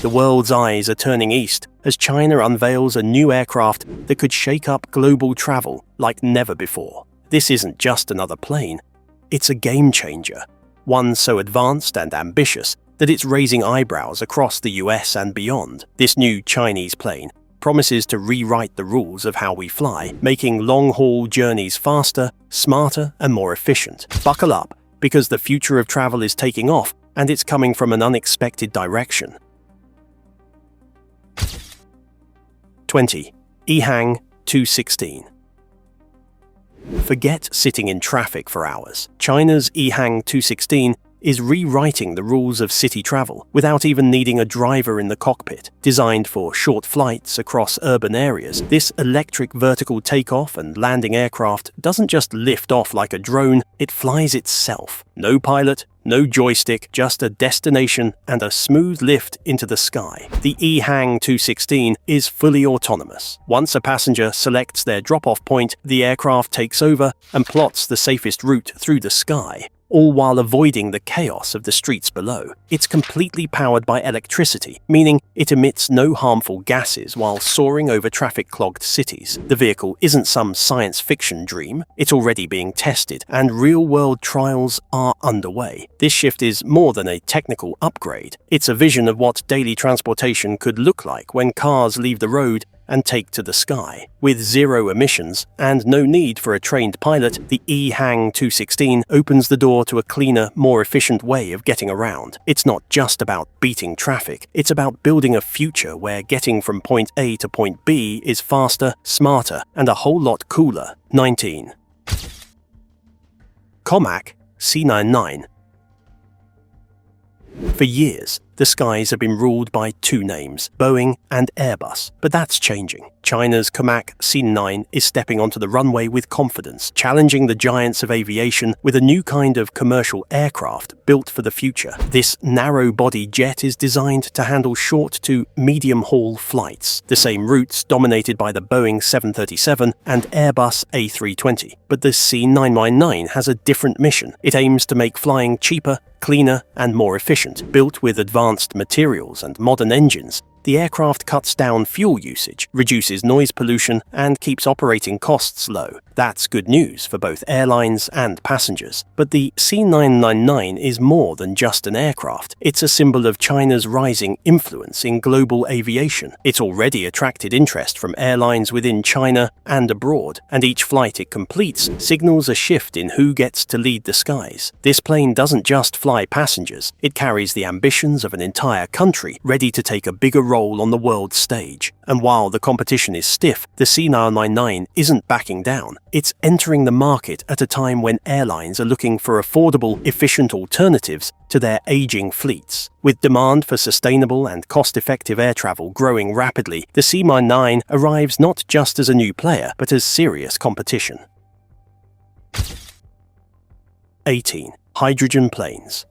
The world's eyes are turning east as China unveils a new aircraft that could shake up global travel like never before. This isn't just another plane, it's a game changer, one so advanced and ambitious that it's raising eyebrows across the US and beyond. This new Chinese plane promises to rewrite the rules of how we fly, making long-haul journeys faster, smarter, and more efficient. Buckle up, because the future of travel is taking off, and it's coming from an unexpected direction. 20. EHang 216. Forget sitting in traffic for hours. China's EHang 216 is rewriting the rules of city travel without even needing a driver in the cockpit. Designed for short flights across urban areas, this electric vertical takeoff and landing aircraft doesn't just lift off like a drone, it flies itself. No pilot, no joystick, just a destination and a smooth lift into the sky. The EHang 216 is fully autonomous. Once a passenger selects their drop-off point, the aircraft takes over and plots the safest route through the sky, all while avoiding the chaos of the streets below. It's completely powered by electricity, meaning it emits no harmful gases while soaring over traffic-clogged cities. The vehicle isn't some science fiction dream, it's already being tested, and real-world trials are underway. This shift is more than a technical upgrade. It's a vision of what daily transportation could look like when cars leave the road and take to the sky. With zero emissions and no need for a trained pilot, the EHang 216 opens the door to a cleaner, more efficient way of getting around. It's not just about beating traffic, it's about building a future where getting from point A to point B is faster, smarter, and a whole lot cooler. 19. Comac C99. For years, the skies have been ruled by two names, Boeing and Airbus, but that's changing. China's Comac C99 is stepping onto the runway with confidence, challenging the giants of aviation with a new kind of commercial aircraft built for the future. This narrow-body jet is designed to handle short to medium-haul flights, the same routes dominated by the Boeing 737 and Airbus A320. But the C999 has a different mission. It aims to make flying cheaper, cleaner, and more efficient. Built with advanced materials and modern engines, the aircraft cuts down fuel usage, reduces noise pollution, and keeps operating costs low. That's good news for both airlines and passengers. But the C999 is more than just an aircraft. It's a symbol of China's rising influence in global aviation. It's already attracted interest from airlines within China and abroad, and each flight it completes signals a shift in who gets to lead the skies. This plane doesn't just fly passengers, it carries the ambitions of an entire country ready to take a bigger role on the world stage. And while the competition is stiff, the C999 isn't backing down. It's entering the market at a time when airlines are looking for affordable, efficient alternatives to their aging fleets. With demand for sustainable and cost-effective air travel growing rapidly, the C99 arrives not just as a new player, but as serious competition. 18. Hydrogen planes.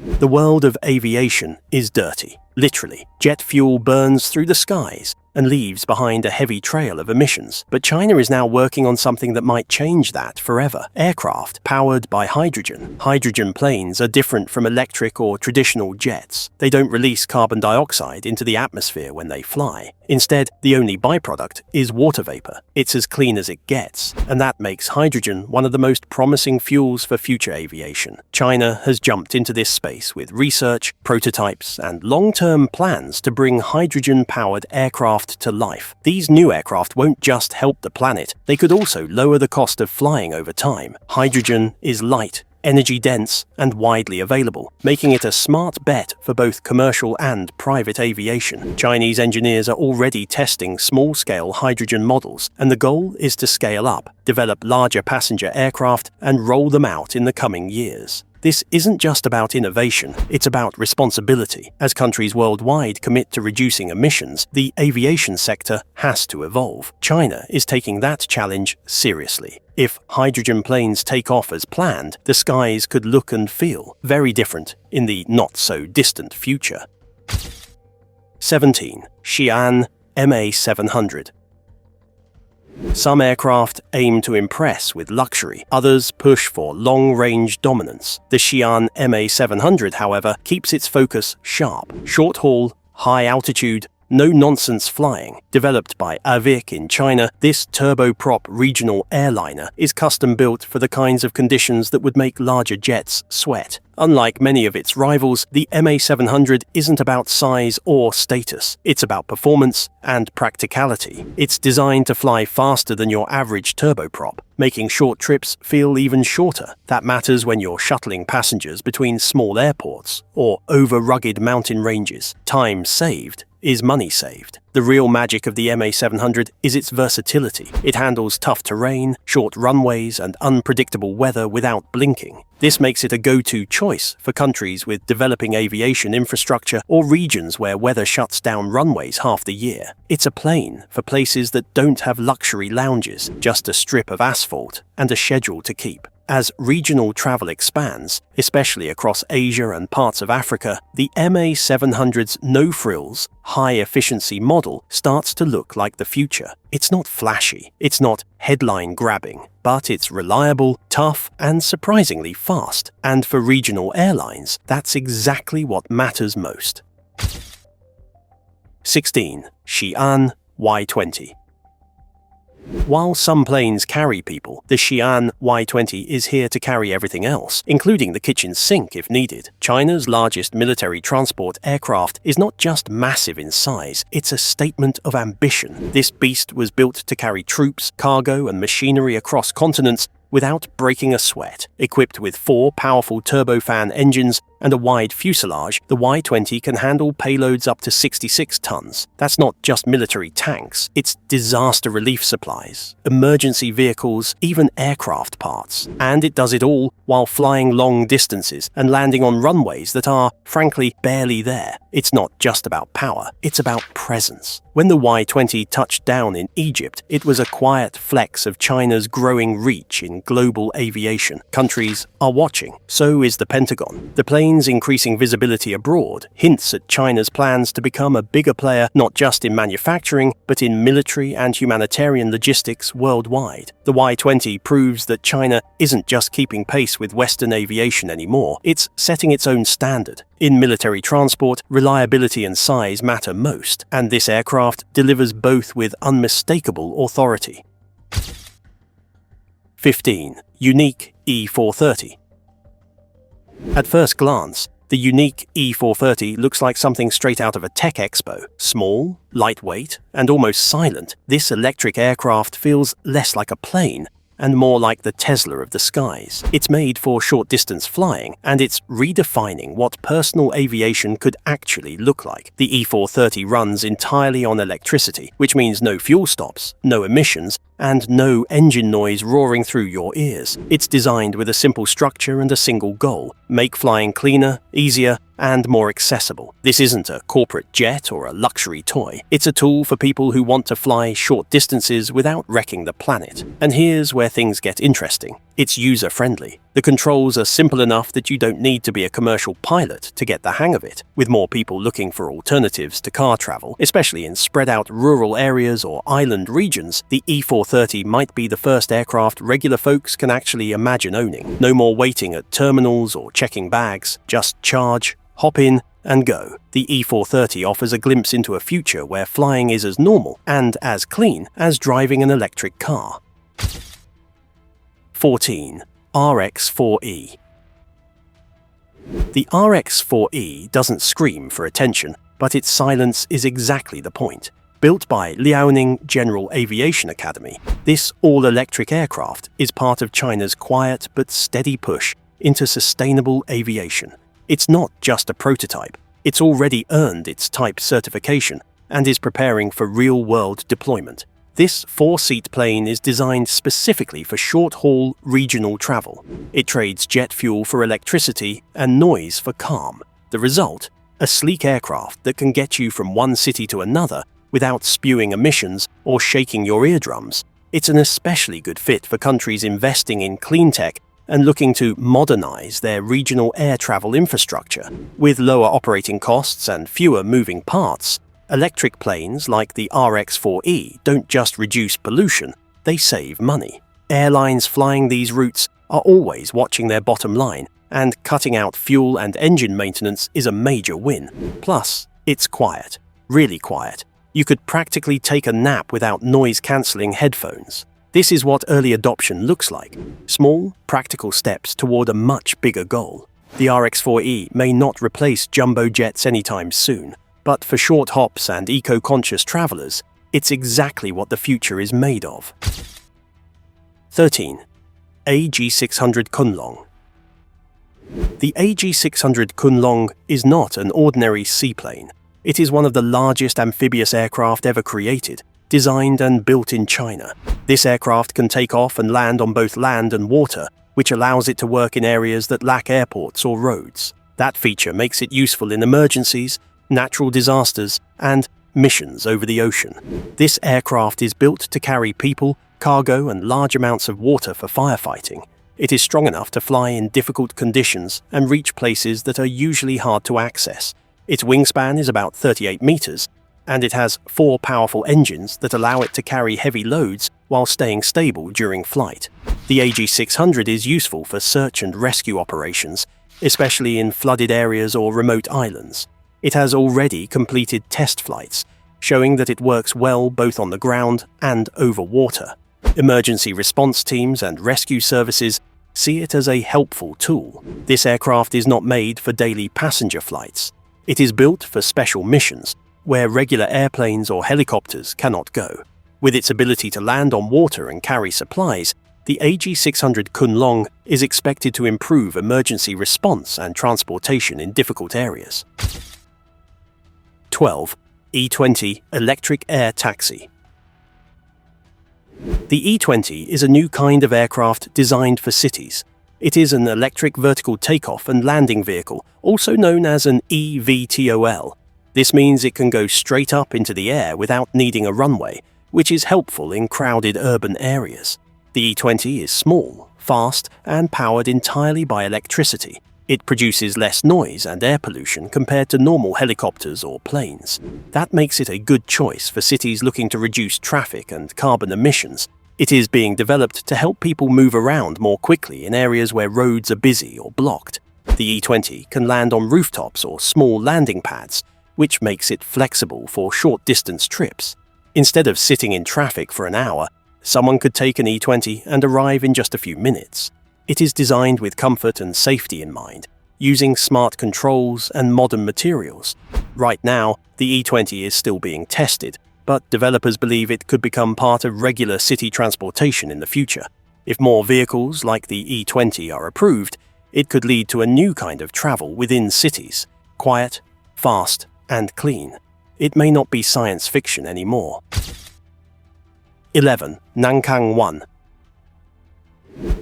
The world of aviation is dirty. Literally, jet fuel burns through the skies and leaves behind a heavy trail of emissions. But China is now working on something that might change that forever. Aircraft powered by hydrogen. Hydrogen planes are different from electric or traditional jets. They don't release carbon dioxide into the atmosphere when they fly. Instead, the only byproduct is water vapor. It's as clean as it gets, and that makes hydrogen one of the most promising fuels for future aviation. China has jumped into this space with research, prototypes, and long-term plans to bring hydrogen-powered aircraft to life. These new aircraft won't just help the planet, they could also lower the cost of flying over time. Hydrogen is light, energy-dense, and widely available, making it a smart bet for both commercial and private aviation. Chinese engineers are already testing small-scale hydrogen models, and the goal is to scale up, develop larger passenger aircraft, and roll them out in the coming years. This isn't just about innovation, it's about responsibility. As countries worldwide commit to reducing emissions, the aviation sector has to evolve. China is taking that challenge seriously. If hydrogen planes take off as planned, the skies could look and feel very different in the not-so-distant future. 17. Shi MA700. Some aircraft aim to impress with luxury, others push for long-range dominance. The Shi MA60, however, keeps its focus sharp. Short-haul, high-altitude, no-nonsense flying. Developed by AVIC in China, this turboprop regional airliner is custom-built for the kinds of conditions that would make larger jets sweat. Unlike many of its rivals, the MA700 isn't about size or status. It's about performance and practicality. It's designed to fly faster than your average turboprop, making short trips feel even shorter. That matters when you're shuttling passengers between small airports or over rugged mountain ranges. Time saved is money saved. The real magic of the MA700 is its versatility. It handles tough terrain, short runways, and unpredictable weather without blinking. This makes it a go-to choice for countries with developing aviation infrastructure or regions where weather shuts down runways half the year. It's a plane for places that don't have luxury lounges, just a strip of asphalt and a schedule to keep. As regional travel expands, especially across Asia and parts of Africa, the MA700's no-frills, high-efficiency model starts to look like the future. It's not flashy, it's not headline-grabbing, but it's reliable, tough, and surprisingly fast. And for regional airlines, that's exactly what matters most. 16. Shi Y20. While some planes carry people, the Shi Y20 is here to carry everything else, including the kitchen sink if needed. China's largest military transport aircraft is not just massive in size, it's a statement of ambition. This beast was built to carry troops, cargo, and machinery across continents without breaking a sweat. Equipped with 4 powerful turbofan engines and a wide fuselage, the Y20 can handle payloads up to 66 tons. That's not just military tanks, it's disaster relief supplies, emergency vehicles, even aircraft parts. And it does it all while flying long distances and landing on runways that are, frankly, barely there. It's not just about power, it's about presence. When the Y20 touched down in Egypt, it was a quiet flex of China's growing reach in global aviation. Countries are watching. So is the Pentagon. The plane's increasing visibility abroad hints at China's plans to become a bigger player not just in manufacturing, but in military and humanitarian logistics worldwide. The Y20 proves that China isn't just keeping pace with Western aviation anymore, it's setting its own standard. In military transport, reliability and size matter most, and this aircraft delivers both with unmistakable authority. 15. Unique E430. At first glance, the unique E430 looks like something straight out of a tech expo. Small, lightweight, and almost silent, this electric aircraft feels less like a plane and more like the Tesla of the skies. It's made for short-distance flying, and it's redefining what personal aviation could actually look like. The E430 runs entirely on electricity, which means no fuel stops, no emissions, and no engine noise roaring through your ears. It's designed with a simple structure and a single goal: make flying cleaner, easier, and more accessible. This isn't a corporate jet or a luxury toy. It's a tool for people who want to fly short distances without wrecking the planet. And here's where things get interesting. It's user-friendly. The controls are simple enough that you don't need to be a commercial pilot to get the hang of it. With more people looking for alternatives to car travel, especially in spread-out rural areas or island regions, the E430 might be the first aircraft regular folks can actually imagine owning. No more waiting at terminals or checking bags. Just charge, hop in, and go. The E430 offers a glimpse into a future where flying is as normal and as clean as driving an electric car. 14. RX-4E. The RX-4E doesn't scream for attention, but its silence is exactly the point. Built by Liaoning General Aviation Academy, this all-electric aircraft is part of China's quiet but steady push into sustainable aviation. It's not just a prototype. It's already earned its type certification and is preparing for real-world deployment. This 4-seat plane is designed specifically for short-haul regional travel. It trades jet fuel for electricity and noise for calm. The result? A sleek aircraft that can get you from one city to another without spewing emissions or shaking your eardrums. It's an especially good fit for countries investing in clean tech and looking to modernize their regional air travel infrastructure. With lower operating costs and fewer moving parts, electric planes like the RX-4E don't just reduce pollution, they save money. Airlines flying these routes are always watching their bottom line, and cutting out fuel and engine maintenance is a major win. Plus, it's quiet. Really quiet. You could practically take a nap without noise-cancelling headphones. This is what early adoption looks like. Small, practical steps toward a much bigger goal. The RX-4E may not replace jumbo jets anytime soon, but for short hops and eco-conscious travelers, it's exactly what the future is made of. 13. AG600 Kunlong. The AG600 Kunlong is not an ordinary seaplane. It is one of the largest amphibious aircraft ever created, designed and built in China. This aircraft can take off and land on both land and water, which allows it to work in areas that lack airports or roads. That feature makes it useful in emergencies, natural disasters, and missions over the ocean. This aircraft is built to carry people, cargo, and large amounts of water for firefighting. It is strong enough to fly in difficult conditions and reach places that are usually hard to access. Its wingspan is about 38 meters, and it has 4 powerful engines that allow it to carry heavy loads while staying stable during flight. The AG600 is useful for search and rescue operations, especially in flooded areas or remote islands. It has already completed test flights, showing that it works well both on the ground and over water. Emergency response teams and rescue services see it as a helpful tool. This aircraft is not made for daily passenger flights. It is built for special missions, where regular airplanes or helicopters cannot go. With its ability to land on water and carry supplies, the AG600 Kunlong is expected to improve emergency response and transportation in difficult areas. 12. E20 Electric Air Taxi. The E20 is a new kind of aircraft designed for cities. It is an electric vertical takeoff and landing vehicle, also known as an eVTOL. This means it can go straight up into the air without needing a runway, which is helpful in crowded urban areas. The E20 is small, fast, and powered entirely by electricity. It produces less noise and air pollution compared to normal helicopters or planes. That makes it a good choice for cities looking to reduce traffic and carbon emissions. It is being developed to help people move around more quickly in areas where roads are busy or blocked. The E20 can land on rooftops or small landing pads, which makes it flexible for short-distance trips. Instead of sitting in traffic for an hour, someone could take an E20 and arrive in just a few minutes. It is designed with comfort and safety in mind, using smart controls and modern materials. Right now, the E20 is still being tested, but developers believe it could become part of regular city transportation in the future. If more vehicles like the E20 are approved, it could lead to a new kind of travel within cities: quiet, fast, and clean. It may not be science fiction anymore. 11. Nankang 1.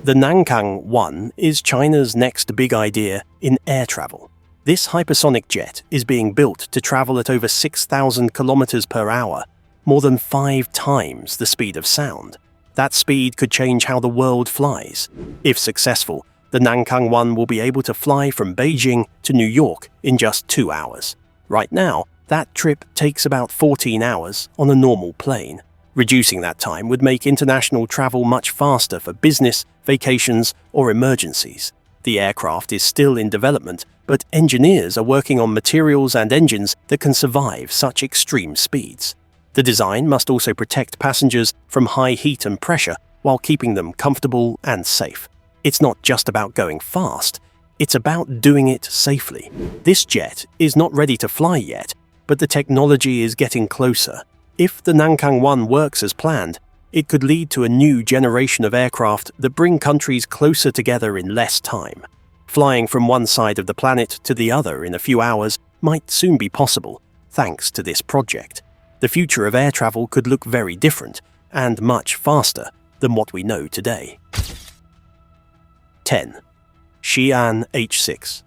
The Nankang 1 is China's next big idea in air travel. This hypersonic jet is being built to travel at over 6,000 kilometers per hour, more than 5 times the speed of sound. That speed could change how the world flies. If successful, the Nankang 1 will be able to fly from Beijing to New York in just 2 hours. Right now, that trip takes about 14 hours on a normal plane. Reducing that time would make international travel much faster for business, vacations, or emergencies. The aircraft is still in development, but engineers are working on materials and engines that can survive such extreme speeds. The design must also protect passengers from high heat and pressure while keeping them comfortable and safe. It's not just about going fast, it's about doing it safely. This jet is not ready to fly yet, but the technology is getting closer. If the Nankang 1 works as planned, it could lead to a new generation of aircraft that bring countries closer together in less time. Flying from one side of the planet to the other in a few hours might soon be possible, thanks to this project. The future of air travel could look very different and much faster than what we know today. 10. Shi H6.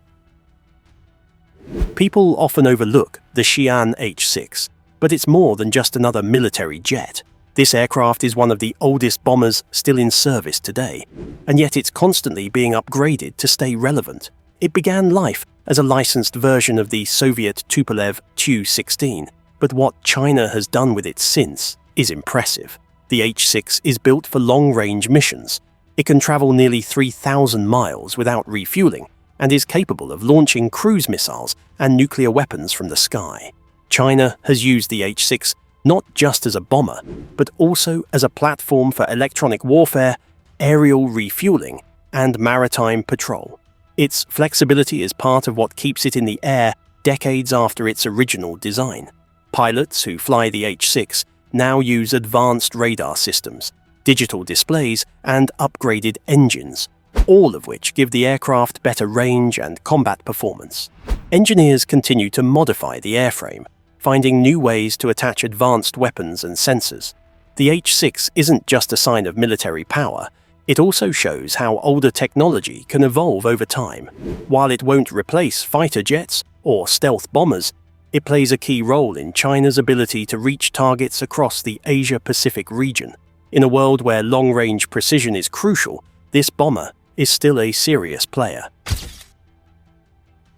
People often overlook the Shi H6, but it's more than just another military jet. This aircraft is one of the oldest bombers still in service today, and yet it's constantly being upgraded to stay relevant. It began life as a licensed version of the Soviet Tupolev Tu-16, but what China has done with it since is impressive. The H6 is built for long-range missions. It can travel nearly 3,000 miles without refueling and is capable of launching cruise missiles and nuclear weapons from the sky. China has used the H6 not just as a bomber, but also as a platform for electronic warfare, aerial refueling, and maritime patrol. Its flexibility is part of what keeps it in the air decades after its original design. Pilots who fly the H6 now use advanced radar systems, digital displays, and upgraded engines, all of which give the aircraft better range and combat performance. Engineers continue to modify the airframe, finding new ways to attach advanced weapons and sensors. The H6 isn't just a sign of military power, it also shows how older technology can evolve over time. While it won't replace fighter jets or stealth bombers, it plays a key role in China's ability to reach targets across the Asia-Pacific region. In a world where long-range precision is crucial, this bomber is still a serious player.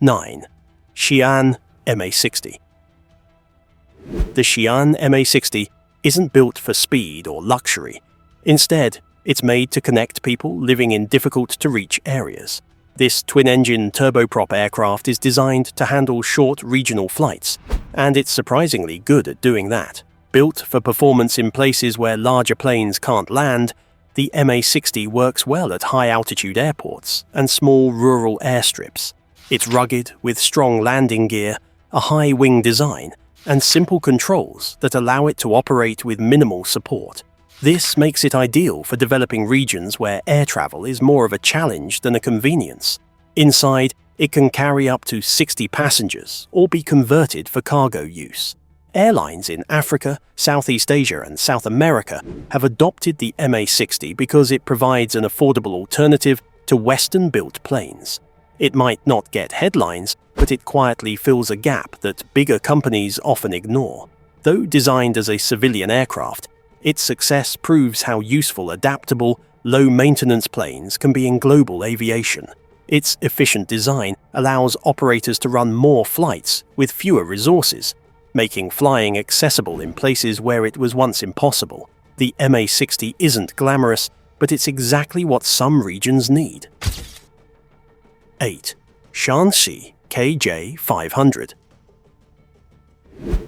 9. Shi MA60. The Shi MA60 isn't built for speed or luxury. Instead, it's made to connect people living in difficult-to-reach areas. This twin-engine turboprop aircraft is designed to handle short regional flights, and it's surprisingly good at doing that. Built for performance in places where larger planes can't land, the MA60 works well at high-altitude airports and small rural airstrips. It's rugged, with strong landing gear, a high-wing design, and simple controls that allow it to operate with minimal support. This makes it ideal for developing regions where air travel is more of a challenge than a convenience. Inside, it can carry up to 60 passengers or be converted for cargo use. Airlines in Africa, Southeast Asia, and South America have adopted the MA60 because it provides an affordable alternative to Western-built planes. It might not get headlines, but it quietly fills a gap that bigger companies often ignore. Though designed as a civilian aircraft, its success proves how useful adaptable, low-maintenance planes can be in global aviation. Its efficient design allows operators to run more flights with fewer resources, making flying accessible in places where it was once impossible. The MA60 isn't glamorous, but it's exactly what some regions need. 8. Shi KJ500.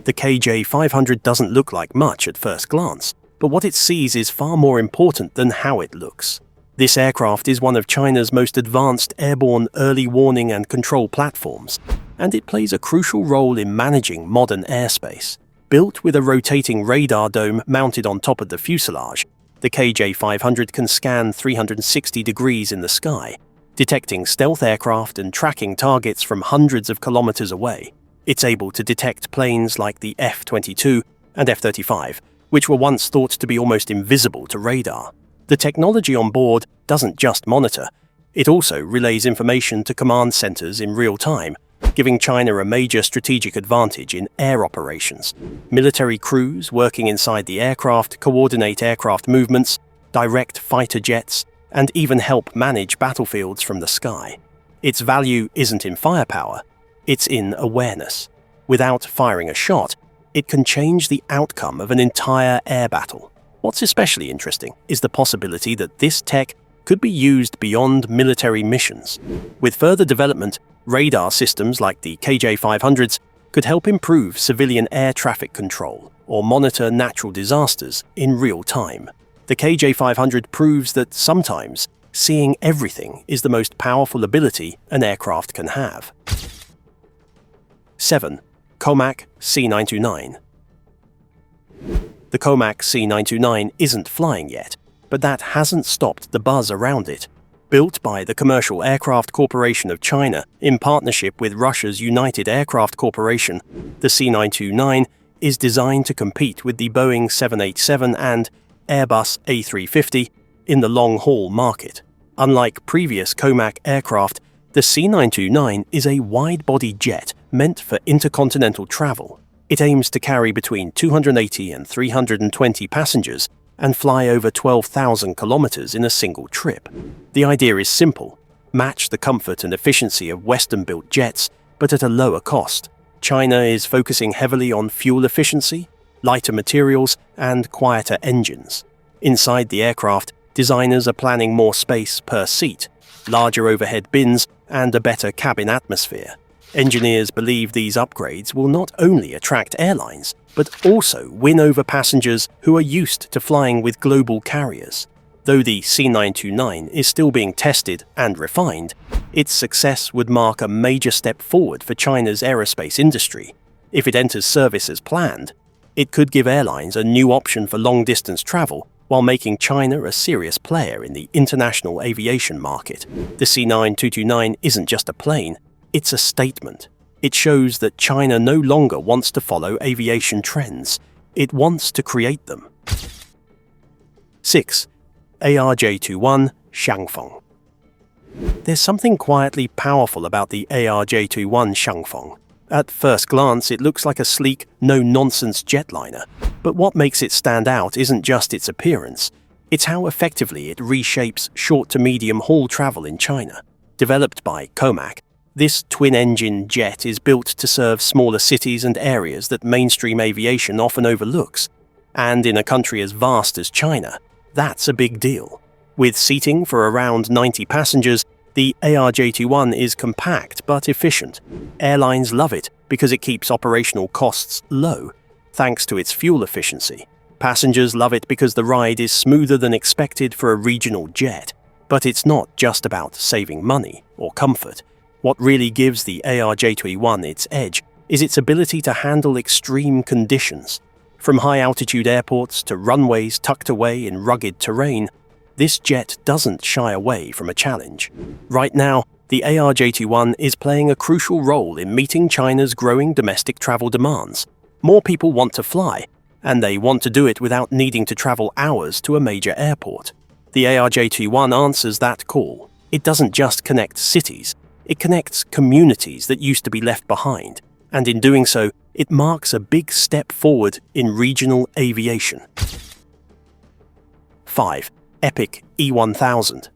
The KJ500 doesn't look like much at first glance, but what it sees is far more important than how it looks. This aircraft is one of China's most advanced airborne early warning and control platforms, and it plays a crucial role in managing modern airspace. Built with a rotating radar dome mounted on top of the fuselage, the KJ500 can scan 360 degrees in the sky, detecting stealth aircraft and tracking targets from hundreds of kilometers away. It's able to detect planes like the F-22 and F-35, which were once thought to be almost invisible to radar. The technology on board doesn't just monitor, it also relays information to command centers in real time, giving China a major strategic advantage in air operations. Military crews working inside the aircraft coordinate aircraft movements, direct fighter jets, and even help manage battlefields from the sky. Its value isn't in firepower, it's in awareness. Without firing a shot, it can change the outcome of an entire air battle. What's especially interesting is the possibility that this tech could be used beyond military missions. With further development, radar systems like the KJ500s could help improve civilian air traffic control or monitor natural disasters in real time. The KJ500 proves that sometimes seeing everything is the most powerful ability an aircraft can have. 7. Comac C99. The Comac C99 isn't flying yet, but that hasn't stopped the buzz around it. Built by the Commercial Aircraft Corporation of China in partnership with Russia's United Aircraft Corporation, the C929 is designed to compete with the Boeing 787 and Airbus A350 in the long-haul market. Unlike previous Comac aircraft, the C929 is a wide-body jet meant for intercontinental travel. It aims to carry between 280 and 320 passengers and fly over 12,000 kilometers in a single trip. The idea is simple: match the comfort and efficiency of Western-built jets, but at a lower cost. China is focusing heavily on fuel efficiency, lighter materials, and quieter engines. Inside the aircraft, designers are planning more space per seat, larger overhead bins, and a better cabin atmosphere. Engineers believe these upgrades will not only attract airlines, but also win over passengers who are used to flying with global carriers. Though the C929 is still being tested and refined, its success would mark a major step forward for China's aerospace industry. If it enters service as planned, it could give airlines a new option for long-distance travel while making China a serious player in the international aviation market. The C929 isn't just a plane, it's a statement. It shows that China no longer wants to follow aviation trends, it wants to create them. 6. ARJ21 Shangfang. There's something quietly powerful about the ARJ21 Shangfang. At first glance, it looks like a sleek, no-nonsense jetliner, but what makes it stand out isn't just its appearance, it's how effectively it reshapes short to medium haul travel in China. Developed by Comac, this twin-engine jet is built to serve smaller cities and areas that mainstream aviation often overlooks, and in a country as vast as China, that's a big deal. With seating for around 90 passengers, the ARJ21 is compact but efficient. Airlines love it because it keeps operational costs low, thanks to its fuel efficiency. Passengers love it because the ride is smoother than expected for a regional jet. But it's not just about saving money or comfort. What really gives the ARJ21 its edge is its ability to handle extreme conditions. From high-altitude airports to runways tucked away in rugged terrain, this jet doesn't shy away from a challenge. Right now, the ARJ21 is playing a crucial role in meeting China's growing domestic travel demands. More people want to fly, and they want to do it without needing to travel hours to a major airport. The ARJ21 answers that call. It doesn't just connect cities, it connects communities that used to be left behind, and in doing so, it marks a big step forward in regional aviation. 5. Epic E1000.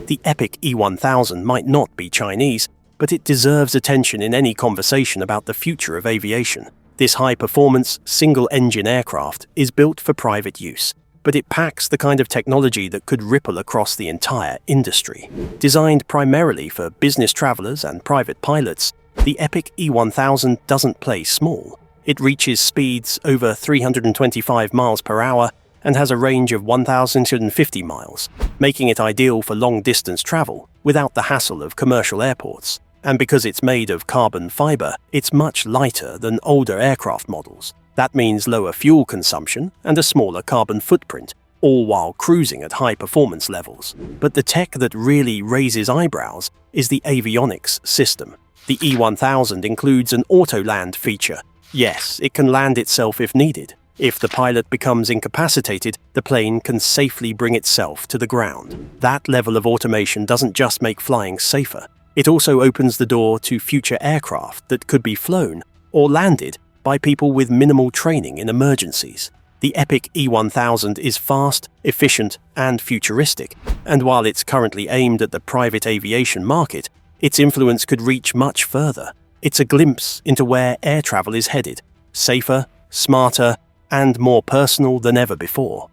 The Epic E1000 might not be Chinese, but it deserves attention in any conversation about the future of aviation. This high-performance, single-engine aircraft is built for private use, but it packs the kind of technology that could ripple across the entire industry. Designed primarily for business travelers and private pilots, the Epic E1000 doesn't play small. It reaches speeds over 325 miles per hour and has a range of 1,250 miles, making it ideal for long-distance travel without the hassle of commercial airports. And because it's made of carbon fiber, it's much lighter than older aircraft models. That means lower fuel consumption and a smaller carbon footprint, all while cruising at high performance levels. But the tech that really raises eyebrows is the avionics system. The E1000 includes an auto-land feature. Yes, it can land itself if needed. If the pilot becomes incapacitated, the plane can safely bring itself to the ground. That level of automation doesn't just make flying safer, it also opens the door to future aircraft that could be flown or landed by people with minimal training in emergencies. The Epic E1000 is fast, efficient, and futuristic, and while it's currently aimed at the private aviation market, its influence could reach much further. It's a glimpse into where air travel is headed: safer, smarter, and more personal than ever before.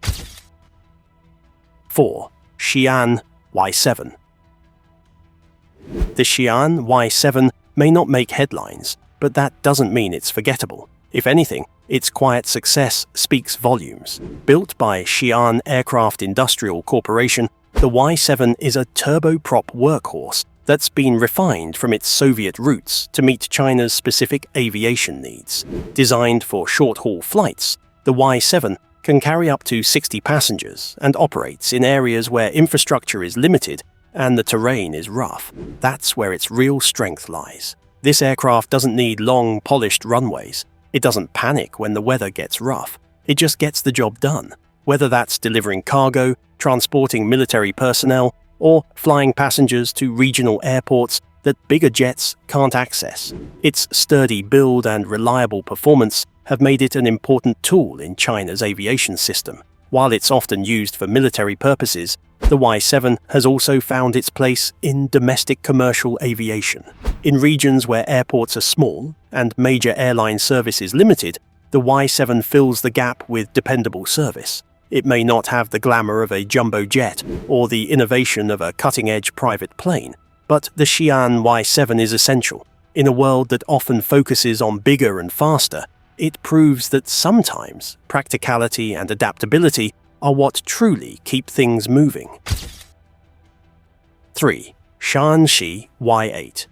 4. Shi Y7. The Shi Y7 may not make headlines, but that doesn't mean it's forgettable. If anything, its quiet success speaks volumes. Built by Shi Aircraft Industrial Corporation, the Y7 is a turboprop workhorse that's been refined from its Soviet roots to meet China's specific aviation needs. Designed for short-haul flights, the Y7 can carry up to 60 passengers and operates in areas where infrastructure is limited and the terrain is rough. That's where its real strength lies. This aircraft doesn't need long, polished runways. It doesn't panic when the weather gets rough. It just gets the job done, whether that's delivering cargo, transporting military personnel, or flying passengers to regional airports that bigger jets can't access. Its sturdy build and reliable performance have made it an important tool in China's aviation system. While it's often used for military purposes, the Y7 has also found its place in domestic commercial aviation. In regions where airports are small and major airline service is limited, the Y7 fills the gap with dependable service. It may not have the glamour of a jumbo jet or the innovation of a cutting-edge private plane, but the Xi'an Y7 is essential. In a world that often focuses on bigger and faster, it proves that sometimes practicality and adaptability are what truly keep things moving. 3. Shi Y8.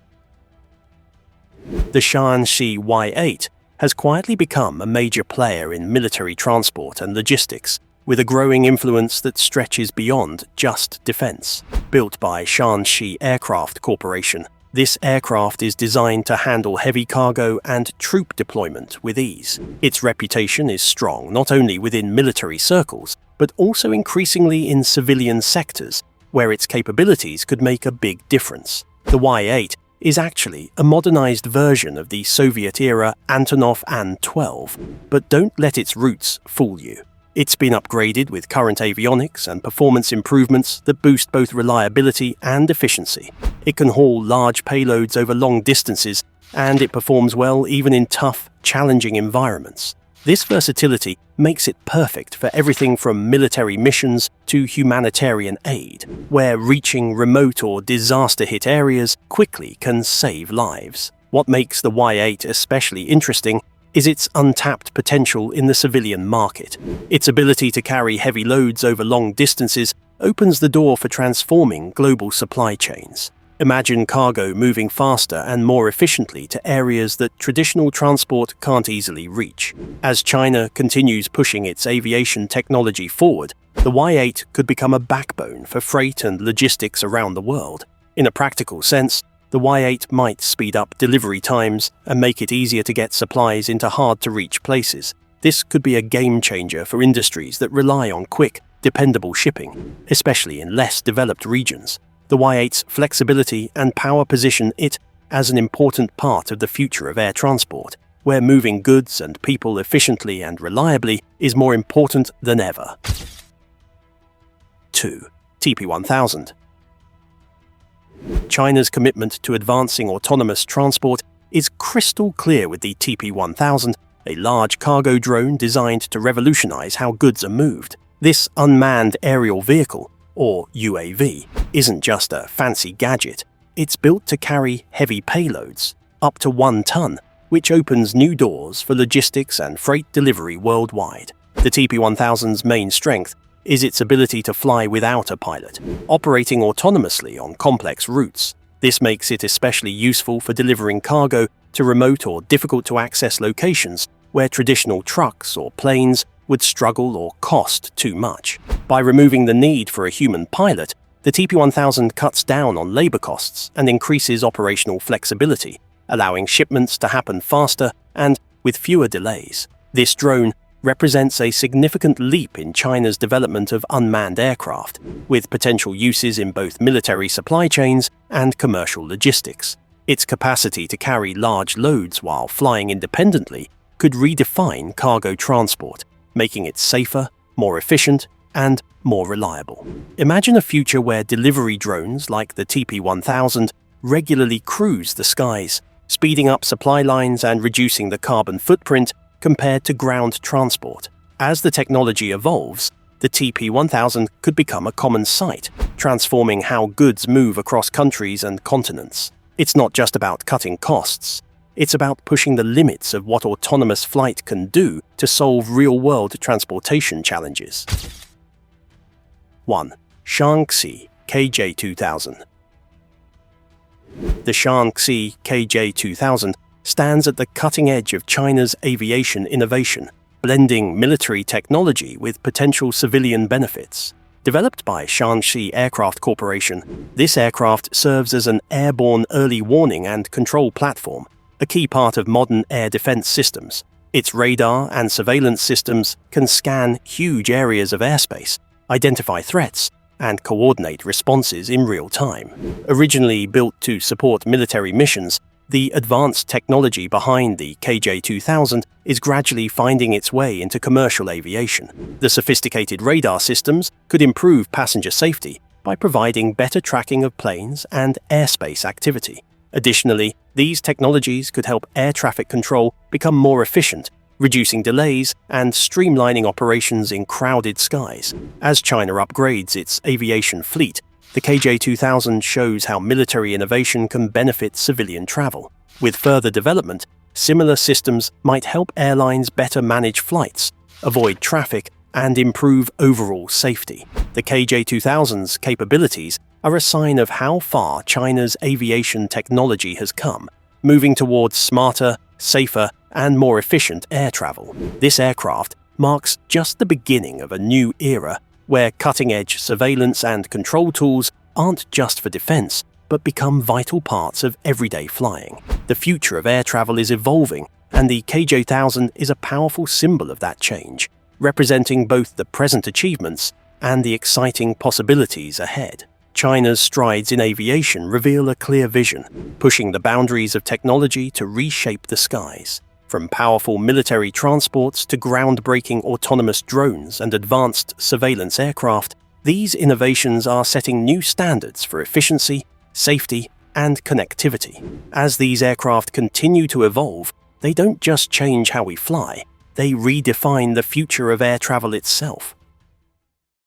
The Shi Y8 has quietly become a major player in military transport and logistics, with a growing influence that stretches beyond just defense. Built by Shi Aircraft Corporation, this aircraft is designed to handle heavy cargo and troop deployment with ease. Its reputation is strong not only within military circles, but also increasingly in civilian sectors, where its capabilities could make a big difference. The Y8 is actually a modernized version of the Soviet-era Antonov An-12, but don't let its roots fool you. It's been upgraded with current avionics and performance improvements that boost both reliability and efficiency. It can haul large payloads over long distances, and it performs well even in tough, challenging environments. This versatility makes it perfect for everything from military missions to humanitarian aid, where reaching remote or disaster-hit areas quickly can save lives. What makes the Y8 especially interesting is its untapped potential in the civilian market. Its ability to carry heavy loads over long distances opens the door for transforming global supply chains. Imagine cargo moving faster and more efficiently to areas that traditional transport can't easily reach. As China continues pushing its aviation technology forward, the Y8 could become a backbone for freight and logistics around the world. In a practical sense, the Y8 might speed up delivery times and make it easier to get supplies into hard-to-reach places. This could be a game-changer for industries that rely on quick, dependable shipping, especially in less developed regions. The Y8's flexibility and power position it as an important part of the future of air transport, where moving goods and people efficiently and reliably is more important than ever. 2. TP1000. China's commitment to advancing autonomous transport is crystal clear with the TP1000, a large cargo drone designed to revolutionize how goods are moved. This unmanned aerial vehicle, or UAV, isn't just a fancy gadget. It's built to carry heavy payloads, up to 1 ton, which opens new doors for logistics and freight delivery worldwide. The TP1000's main strength is its ability to fly without a pilot, operating autonomously on complex routes. This makes it especially useful for delivering cargo to remote or difficult-to-access locations where traditional trucks or planes would struggle or cost too much. By removing the need for a human pilot, the TP1000 cuts down on labor costs and increases operational flexibility, allowing shipments to happen faster and with fewer delays. This drone represents a significant leap in China's development of unmanned aircraft, with potential uses in both military supply chains and commercial logistics. Its capacity to carry large loads while flying independently could redefine cargo transport, making it safer, more efficient, and more reliable. Imagine a future where delivery drones like the TP1000 regularly cruise the skies, speeding up supply lines and reducing the carbon footprint compared to ground transport. As the technology evolves, the TP1000 could become a common sight, transforming how goods move across countries and continents. It's not just about cutting costs. It's about pushing the limits of what autonomous flight can do to solve real-world transportation challenges. 1. Shaanxi KJ500. The Shaanxi KJ500 stands at the cutting edge of China's aviation innovation, blending military technology with potential civilian benefits. Developed by Shi Aircraft Corporation, this aircraft serves as an airborne early warning and control platform, a key part of modern air defense systems. Its radar and surveillance systems can scan huge areas of airspace, identify threats, and coordinate responses in real time. Originally built to support military missions, the advanced technology behind the KJ500 is gradually finding its way into commercial aviation. The sophisticated radar systems could improve passenger safety by providing better tracking of planes and airspace activity. Additionally, these technologies could help air traffic control become more efficient reducing delays and streamlining operations in crowded skies. As China upgrades its aviation fleet, the KJ2000 shows how military innovation can benefit civilian travel. With further development, similar systems might help airlines better manage flights, avoid traffic, and improve overall safety. The KJ2000's capabilities are a sign of how far China's aviation technology has come, moving towards smarter, safer, and more efficient air travel. This aircraft marks just the beginning of a new era where cutting-edge surveillance and control tools aren't just for defense, but become vital parts of everyday flying. The future of air travel is evolving, and the KJ1000 is a powerful symbol of that change, representing both the present achievements and the exciting possibilities ahead. China's strides in aviation reveal a clear vision, pushing the boundaries of technology to reshape the skies. From powerful military transports to groundbreaking autonomous drones and advanced surveillance aircraft, these innovations are setting new standards for efficiency, safety, and connectivity. As these aircraft continue to evolve, they don't just change how we fly, they redefine the future of air travel itself.